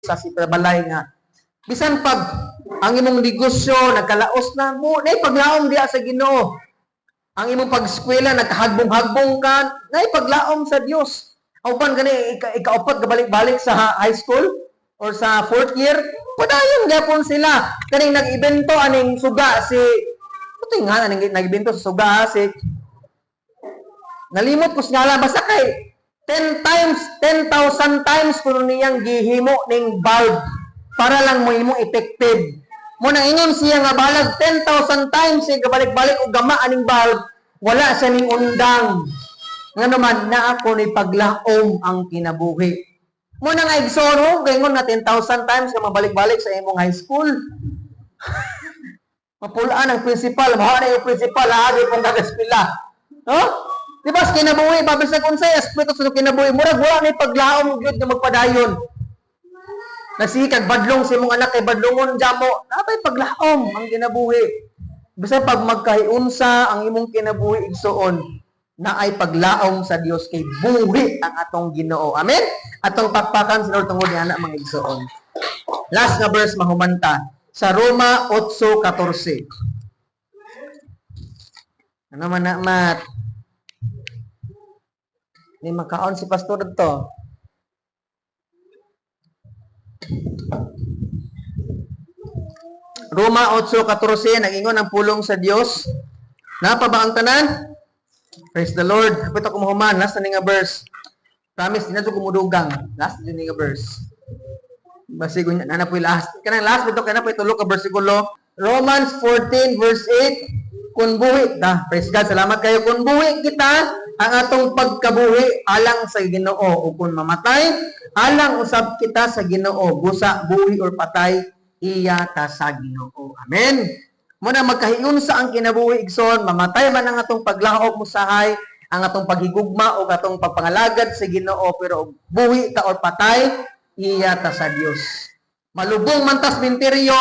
sa balay nga bisan pag ang imong negosyo nagkalaos na mo nay paglaom diha sa Ginoo. Ang imong pag-eskwela nagkahagbong-hagbong ka, nay paglaom sa Dios. Uban gani ikaupat gabalik-balik sa high school or sa fourth year, padayon gyapon sila. Kaning nag-ibento aning suga si puti nga aning nag-ibento sa suga si nalimot ko ngala basta kay 10,000 times kuno niyang gihimo ning bulb para lang mo imong effective. Mo nang ingon siya nga balag 10,000 times siya gabalik-balik og gama aning bulb, wala siya ning undang. Nga naman na ako ni paglaom ang kinabuhi. Mo nang igsono gaingon nga 10,000 times nga mabalik-balik sa imong high school. Mapulaan ang principal, maha na yung principal, agi pong kagaspila. No? Di ba, kinabuhi, babasag unsay aspeto sa kinabuhi, murag wala na paglaom gyud nga magpadayon. Nasikag badlong si mong anak kay badlongon jamo, napay paglaom ang kinabuhi. Basta pag magkahiunsa ang imong kinabuhi igsoon, na ay paglaom sa Dios kay buhi ang atong Ginoo. Amen? Atong pakpakan sa Lord tungod ni anak mga igsoon. Last na verse mahumanta sa Roma 8:14. Ano man na mat? Ni makaon si pastor dito. Roma 8:14 nag-ingon ang pulong sa Dios. Napa ba ang tanan? Praise the Lord. Kapit ako mahuman. Last na nga verse. Promise, dinadto kumudugang. Last na nga verse. Basigo niya. Nana po yung last. Kanang last, bito ka na po itulog ka versikulo. Romans 14 verse 8. Kung buhi. Praise God. Salamat kayo. Kung buhi kita, ang atong pagkabuhi alang sa Ginoo. O kung mamatay, alang usab kita sa Ginoo. Busa, buhi, or patay, iya ta sa Ginoo. Amen. Muna magkahiunsa ang kinabuhi igsoon, mamatay man ang atong paglaom musahay, ang atong paghigugma o atong pagpangalagad sa Ginoo, pero buhi ta or patay, iya ta sa Dios. Malubong man tas minteryo,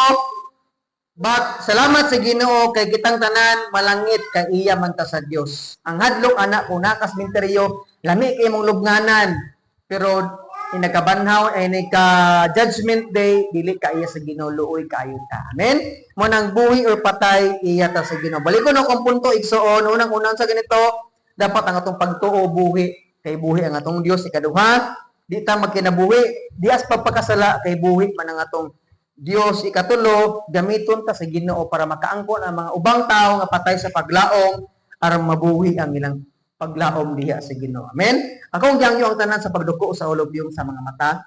but salamat sa Ginoo kay kitang tanan malangit kay iya man ta sa Dios. Ang hadlok anak kung nakas minteryo, lami kay mong lubnganan, pero inagabanhaw ay nagka-judgment day, dili ka iya sa Ginoo, luoy kayo ta. Amen? Mo nang buhi or patay, iya ta sa Ginoo. Balikon akong punto, igsoon, unang-unang sa ganito, dapat ang atong pagtuo buhi. Kay buhi ang atong Dios, ikaduha, di ta magkinabuhi, di as pagpakasala, kay buhi man ang atong Dios, ikatulo, gamiton ta sa Ginoo para makaangkon ang mga ubang tao nga patay sa paglaom, aron mabuhi ang ilang paglaom diha sa Ginoo. Amen? Akong giyangyo ang tanan sa pagduko sa ulobiyong sa mga mata.